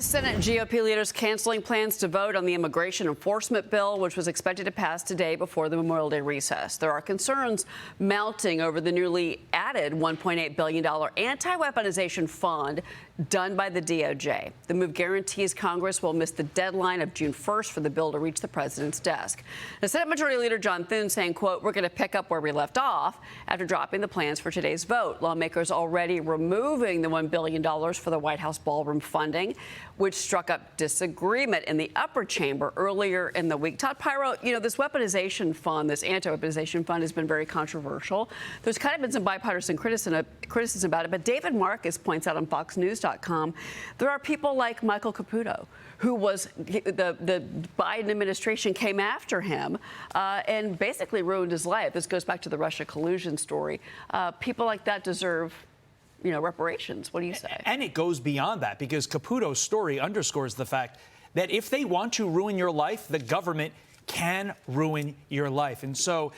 Senate GOP leaders canceling plans to vote on the immigration enforcement bill, which was expected to pass today before the Memorial Day recess. There are concerns mounting over the newly added $1.8 billion anti-weaponization fund done by the DOJ. The move guarantees Congress will miss the deadline of June 1st for the bill to reach the president's desk. The Senate Majority Leader John Thune saying, quote, "We're going to pick up where we left off," after dropping the plans for today's vote. Lawmakers already removing the $1 billion for the White House ballroom funding, which struck up disagreement in the upper chamber earlier in the week. Todd Pyro, you know, this weaponization fund, this anti-weaponization fund has been very controversial. There's kind of been some bipartisan criticism about it, but David Marcus points out on FoxNews.com there are people like Michael Caputo, who was the Biden administration came after him and basically ruined his life. This goes back to the Russia collusion story. People like that deserve, you know, reparations. What do you say? And it goes beyond that, because Caputo's story underscores the fact that if they want to ruin your life, the government can ruin your life. And so,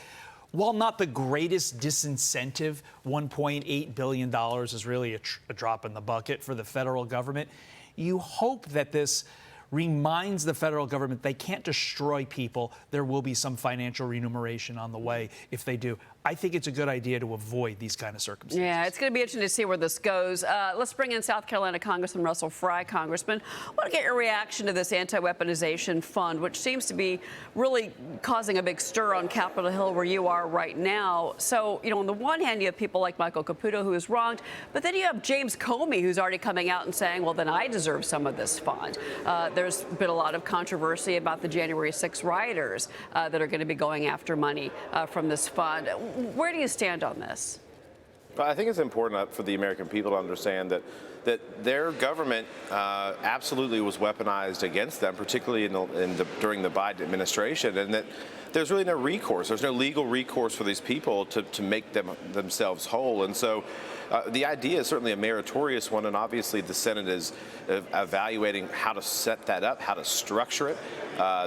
while not the greatest disincentive, $1.8 billion is really a drop in the bucket for the federal government, you hope that this reminds the federal government they can't destroy people. There will be some financial remuneration on the way if they do. I think it's a good idea to avoid these kind of circumstances. Yeah, it's going to be interesting to see where this goes. Let's bring in South Carolina Congressman Russell Fry. Congressman, I want to get your reaction to this anti-weaponization fund, which seems to be really causing a big stir on Capitol Hill where you are right now. So, you know, on the one hand, you have people like Michael Caputo, who is wronged, but then you have James Comey, who's already coming out and saying, well, then I deserve some of this fund. There's been a lot of controversy about the January 6 rioters that are going to be going after money from this fund. Where do you stand on this? I think it's important for the American people to understand that their government absolutely was weaponized against them, particularly during the Biden administration, and that there's really no recourse. There's no legal recourse for these people to make themselves whole. And so the idea is certainly a meritorious one, and obviously the Senate is evaluating how to set that up, how to structure it.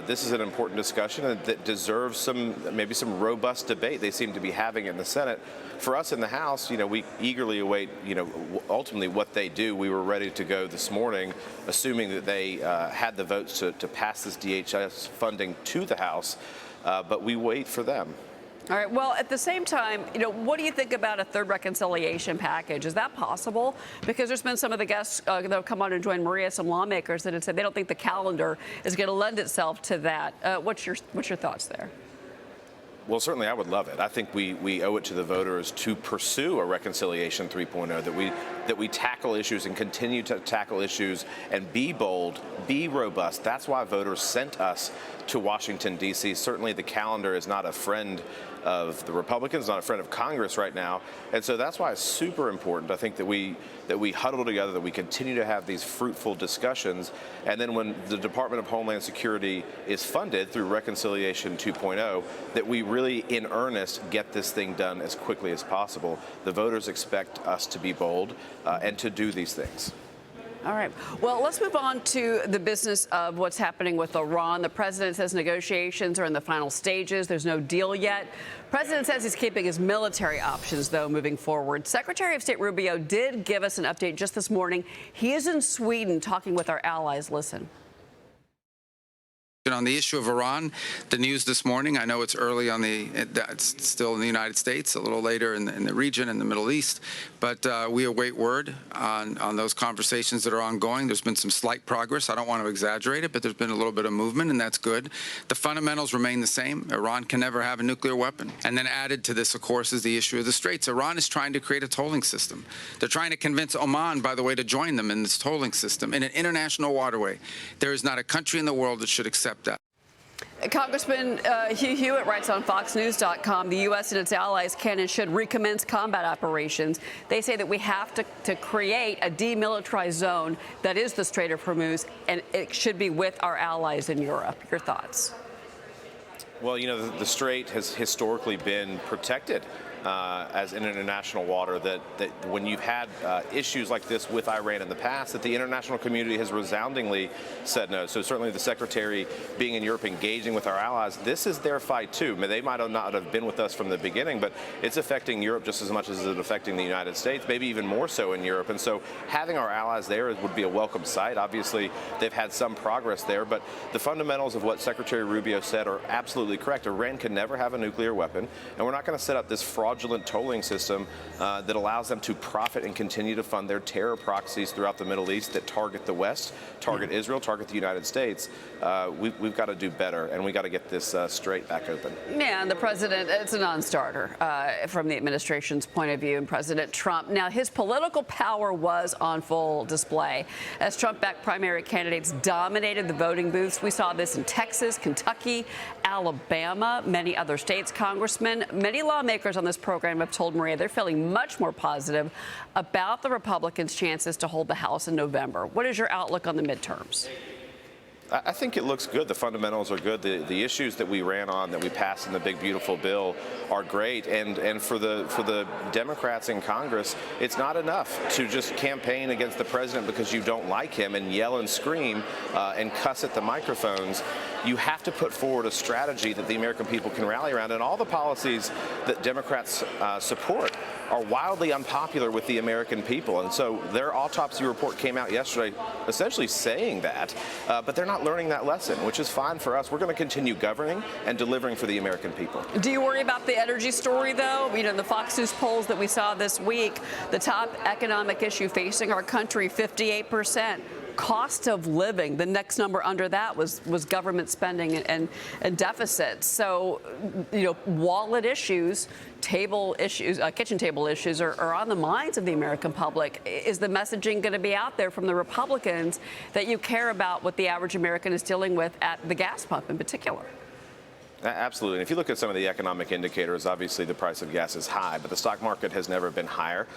This is an important discussion that deserves maybe some robust debate. They seem to be having in the Senate. For us in the House, you know, we eagerly await, you know, ultimately what they do. We were ready to go this morning, assuming that they had the votes to pass this DHS funding to the House, but we wait for them. All right. Well, at the same time, you know, what do you think about a third reconciliation package? Is that possible? Because there's been some of the guests that have come on and joined Maria, some lawmakers that have said they don't think the calendar is going to lend itself to that. What's your thoughts there? Well, certainly I would love it. I think we owe it to the voters to pursue a reconciliation 3.0, that we tackle issues and continue to tackle issues and be bold, be robust. That's why voters sent us to Washington, D.C. Certainly the calendar is not a friend of the Republicans, not a friend of Congress right now. And so that's why it's super important, I think, that we huddle together, that we continue to have these fruitful discussions. And then when the Department of Homeland Security is funded through Reconciliation 2.0, that we really, in earnest, get this thing done as quickly as possible. The voters expect us to be bold and to do these things. All right. Well, let's move on to the business of what's happening with Iran. The president says negotiations are in the final stages. There's no deal yet. President says he's keeping his military options, though, moving forward. Secretary of State Rubio did give us an update just this morning. He is in Sweden talking with our allies. Listen. On the issue of Iran, the news this morning, I know it's early it's still in the United States, a little later in the region, in the Middle East, but we await word on those conversations that are ongoing. There's been some slight progress. I don't want to exaggerate it, but there's been a little bit of movement, and that's good. The fundamentals remain the same. Iran can never have a nuclear weapon. And then added to this, of course, is the issue of the Straits. Iran is trying to create a tolling system. They're trying to convince Oman, by the way, to join them in this tolling system in an international waterway. There is not a country in the world that should accept that. Congressman Hugh Hewitt writes on FoxNews.com, the U.S. and its allies can and should recommence combat operations. They say that we have to create a demilitarized zone that is the Strait of Hormuz, and it should be with our allies in Europe. Your thoughts? Well, you know, the Strait has historically been protected as in international water, that when you've had issues like this with Iran in the past, that the international community has resoundingly said no. So certainly the Secretary being in Europe engaging with our allies, this is their fight too. I mean, they might not have been with us from the beginning, but it's affecting Europe just as much as it's affecting the United States, maybe even more so in Europe. And so having our allies there would be a welcome sight. Obviously, they've had some progress there, but the fundamentals of what Secretary Rubio said are absolutely correct. Iran can never have a nuclear weapon, and we're not going to set up this fraudulent tolling system that allows them to profit and continue to fund their terror proxies throughout the Middle East that target the West, target Israel, target the United States. We've got to do better, and we got to get this straight back open. Yeah, and the president, it's a non-starter from the administration's point of view, and President Trump. Now, his political power was on full display as Trump-backed primary candidates dominated the voting booths. We saw this in Texas, Kentucky, Alabama, many other states. Congressmen, many lawmakers on this program have told Maria they're feeling much more positive about the Republicans' chances to hold the House in November. What is your outlook on the midterms? I think it looks good. The fundamentals are good. The issues that we ran on, that we passed in the big beautiful bill, are great. And for the Democrats in Congress, it's not enough to just campaign against the president because you don't like him and yell and scream and cuss at the microphones. You have to put forward a strategy that the American people can rally around. And all the policies that Democrats support are wildly unpopular with the American people. And so their autopsy report came out yesterday essentially saying that, but they're not learning that lesson, which is fine for us. We're going to continue governing and delivering for the American people. Do you worry about the energy story, though? You know, the Fox News polls that we saw this week, the top economic issue facing our country, 58%. Cost of living, the next number under that was government spending and deficits. So, you know, wallet issues, table issues, kitchen table issues are on the minds of the American public. Is the messaging going to be out there from the Republicans that you care about what the average American is dealing with at the gas pump in particular? Absolutely. And if you look at some of the economic indicators, obviously the price of gas is high, but the stock market has never been higher.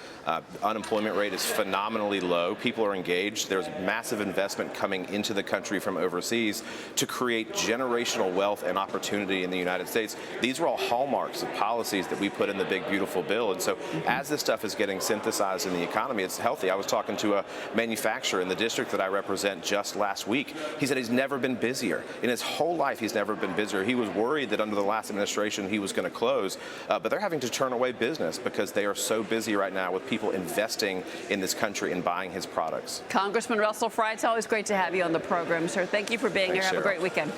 Unemployment rate is phenomenally low. People are engaged. There's massive investment coming into the country from overseas to create generational wealth and opportunity in the United States. These were all hallmarks of policies that we put in the big, beautiful bill. And so as this stuff is getting synthesized in the economy, it's healthy. I was talking to a manufacturer in the district that I represent just last week. He said he's never been busier. In his whole life, he's never been busier. He was worried that under the last administration he was going to close, but they're having to turn away business because they are so busy right now with people investing in this country and buying his products. Congressman Russell Fry, it's always great to have you on the program, sir. Thank you for being here. Have a great weekend.